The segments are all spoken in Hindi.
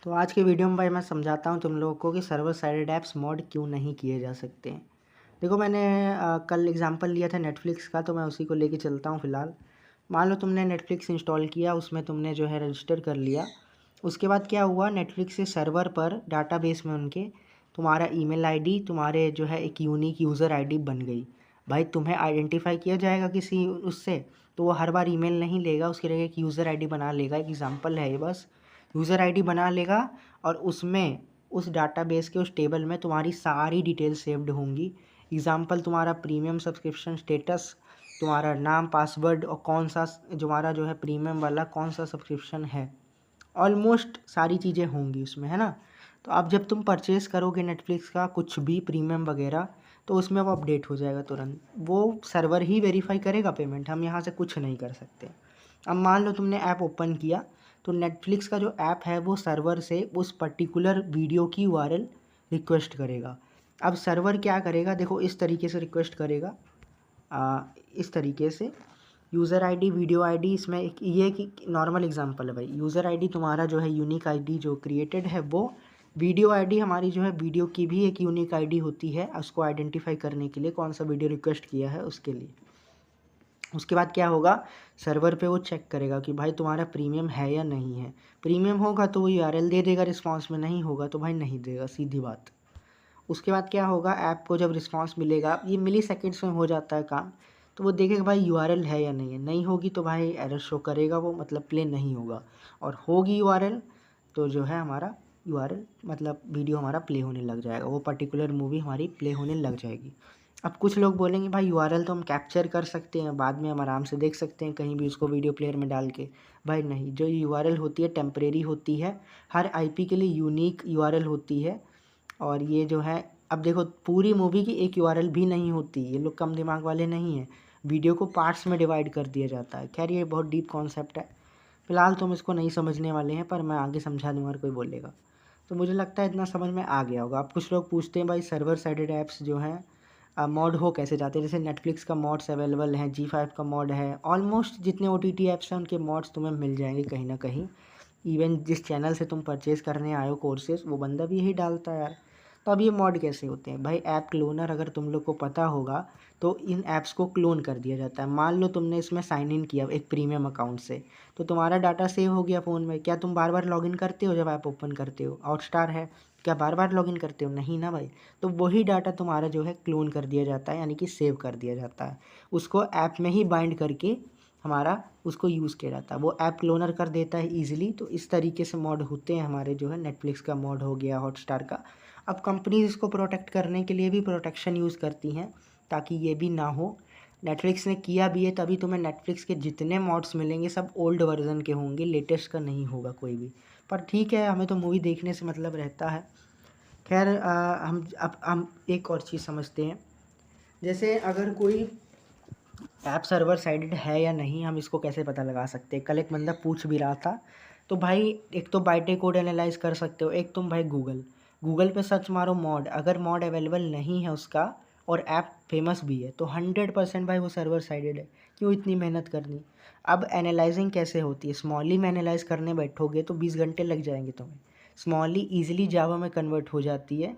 तो आज के वीडियो में भाई मैं समझाता हूँ तुम लोगों को कि सर्वर साइडेड ऐप्स मॉड क्यों नहीं किए जा सकते हैं। देखो मैंने कल एग्जांपल लिया था नेटफ्लिक्स का, तो मैं उसी को लेके चलता हूँ फ़िलहाल। मान लो तुमने नेटफ्लिक्स इंस्टॉल किया, उसमें तुमने जो है रजिस्टर कर लिया। उसके बाद क्या हुआ, नेटफ्लिक्स के सर्वर पर डाटाबेस में उनके तुम्हारा ईमेल आईडी, तुम्हारे जो है एक यूनिक यूज़र आईडी बन गई। भाई तुम्हें आइडेंटिफाई किया जाएगा किसी उससे, तो वो हर बार ईमेल नहीं लेगा, उसके लिए एक यूज़र आईडी बना लेगा। एक एग्जांपल है ये बस। यूज़र आईडी बना लेगा और उसमें उस डाटाबेस के उस टेबल में तुम्हारी सारी डिटेल सेव्ड होंगी। एग्जांपल तुम्हारा प्रीमियम सब्सक्रिप्शन स्टेटस, तुम्हारा नाम, पासवर्ड और कौन सा तुम्हारा जो है प्रीमियम वाला कौन सा सब्सक्रिप्शन है, ऑलमोस्ट सारी चीज़ें होंगी उसमें, है ना। तो अब जब तुम परचेस करोगे नेटफ्लिक्स का कुछ भी प्रीमियम वगैरह, तो उसमें वो अपडेट हो जाएगा तुरंत। वो सर्वर ही वेरीफाई करेगा पेमेंट, हम यहाँ से कुछ नहीं कर सकते। अब मान लो तुमने ऐप ओपन किया, तो नेटफ्लिक्स का जो ऐप है वो सर्वर से उस पर्टिकुलर वीडियो की यूआरएल रिक्वेस्ट करेगा। अब सर्वर क्या करेगा, देखो इस तरीके से रिक्वेस्ट करेगा, इस तरीके से यूज़र आईडी, वीडियो आईडी। इसमें एक ये कि नॉर्मल एग्जांपल है भाई। यूज़र आईडी तुम्हारा जो है यूनिक आईडी जो क्रिएटेड है वो, वीडियो आईडी हमारी जो है वीडियो की भी एक यूनिक आईडी होती है, उसको आइडेंटिफाई करने के लिए कौन सा वीडियो रिक्वेस्ट किया है उसके लिए। उसके बाद क्या होगा, सर्वर पे वो चेक करेगा कि भाई तुम्हारा प्रीमियम है या नहीं है। प्रीमियम होगा तो वो यूआरएल दे देगा रिस्पांस में, नहीं होगा तो भाई नहीं देगा, सीधी बात। उसके बाद क्या होगा, ऐप को जब रिस्पांस मिलेगा, ये मिली सेकेंड्स में हो जाता है काम, तो वो देखेगा भाई यूआरएल है या नहीं है। नहीं होगी तो भाई एरर शो करेगा वो, मतलब प्ले नहीं होगा। और होगी यूआरएल तो जो है हमारा यूआरएल मतलब वीडियो हमारा प्ले होने लग जाएगा, वो पर्टिकुलर मूवी हमारी प्ले होने लग जाएगी। अब कुछ लोग बोलेंगे भाई यूआरएल तो हम कैप्चर कर सकते हैं, बाद में हम आराम से देख सकते हैं कहीं भी उसको वीडियो प्लेयर में डाल के। भाई नहीं, जो यूआरएल होती है टेम्परेरी होती है, हर आईपी के लिए यूनिक यूआरएल होती है। और ये जो है, अब देखो पूरी मूवी की एक यूआरएल भी नहीं होती, ये लोग कम दिमाग वाले नहीं हैं। वीडियो को पार्ट्स में डिवाइड कर दिया जाता है। खैर ये बहुत डीप कॉन्सेप्ट है, फिलहाल तो हम इसको नहीं समझने वाले हैं, पर मैं आगे समझा दूंगा अगर कोई बोलेगा। तो मुझे लगता है इतना समझ में आ गया होगा। अब कुछ लोग पूछते हैं भाई सर्वर साइडेड ऐप्स जो हैं मॉड हो कैसे जाते हैं। जैसे नेटफ्लिक्स का मॉड्स अवेलेबल हैं, जी5 का मॉड है, ऑलमोस्ट जितने ओटीटी ऐप्स हैं उनके मॉड्स तुम्हें मिल जाएंगे कहीं ना कहीं। इवन जिस चैनल से तुम परचेज़ करने आए हो कोर्सेज, वो बंदा भी यही डालता है यार। तो अब ये मॉड कैसे होते हैं भाई, ऐप क्लोनर अगर तुम लोग को पता होगा तो इन ऐप्स को क्लोन कर दिया जाता है। मान लो तुमने इसमें साइन इन किया एक प्रीमियम अकाउंट से, तो तुम्हारा डाटा सेव हो गया फ़ोन में। क्या तुम बार बार लॉगिन करते हो जब ऐप ओपन करते हो? हॉटस्टार है, क्या बार बार लॉगिन करते हो? नहीं ना भाई। तो वही डाटा तुम्हारा जो है क्लोन कर दिया जाता है, यानी कि सेव कर दिया जाता है। उसको ऐप में ही बाइंड करके हमारा उसको यूज़ किया जाता है, वो ऐप क्लोनर कर देता है ईजिली। तो इस तरीके से मॉड होते हैं हमारे, जो है नेटफ्लिक्स का मॉड हो गया, हॉटस्टार का। अब कंपनीज इसको प्रोटेक्ट करने के लिए भी प्रोटेक्शन यूज़ करती हैं ताकि ये भी ना हो। नेटफ्लिक्स ने किया भी है, तभी तुम्हें नेटफ्लिक्स के जितने मॉड्स मिलेंगे सब ओल्ड वर्जन के होंगे, लेटेस्ट का नहीं होगा कोई भी। पर ठीक है, हमें तो मूवी देखने से मतलब रहता है। खैर हम एक और चीज़ समझते हैं। जैसे अगर कोई ऐप सर्वर साइडेड है या नहीं, हम इसको कैसे पता लगा सकते हैं। कल एक बंदा पूछ भी रहा था, तो भाई एक तो बाइटे कोड एनालाइज कर सकते हो, एक तुम भाई गूगल पे सर्च मारो मॉड। अगर मॉड अवेलेबल नहीं है उसका और ऐप फेमस भी है, तो 100% भाई वो सर्वर साइडेड है। क्यों इतनी मेहनत करनी। अब एनालाइजिंग कैसे होती है, स्मॉली में एनालाइज करने बैठोगे तो 20 घंटे लग जाएंगे तुम्हें। स्मॉली ईजिली जावा में कन्वर्ट हो जाती है,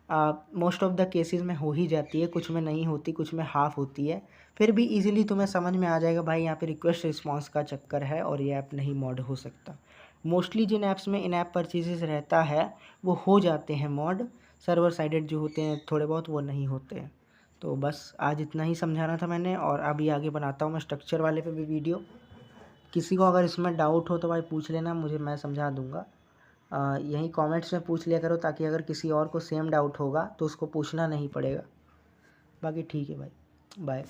मोस्ट ऑफ द केसेस में हो ही जाती है, कुछ में नहीं होती, कुछ में हाफ होती है। फिर भी इजीली तुम्हें समझ में आ जाएगा भाई यहाँ पे रिक्वेस्ट रिस्पांस का चक्कर है और ये ऐप नहीं मॉड हो सकता। मोस्टली जिन ऐप्स में इन ऐप परचेजेस रहता है वो हो जाते हैं मॉड, सर्वर साइडेड जो होते हैं थोड़े बहुत वो नहीं होते हैं। तो बस आज इतना ही समझाना था मैंने, और अभी आगे बनाता हूँ मैं स्ट्रक्चर वाले पे भी वीडियो। किसी को अगर इसमें डाउट हो तो भाई पूछ लेना मुझे, मैं समझा दूँगा। यहीं कमेंट्स में पूछ लिया करो, ताकि अगर किसी और को सेम डाउट होगा तो उसको पूछना नहीं पड़ेगा। बाकी ठीक है भाई, बाय।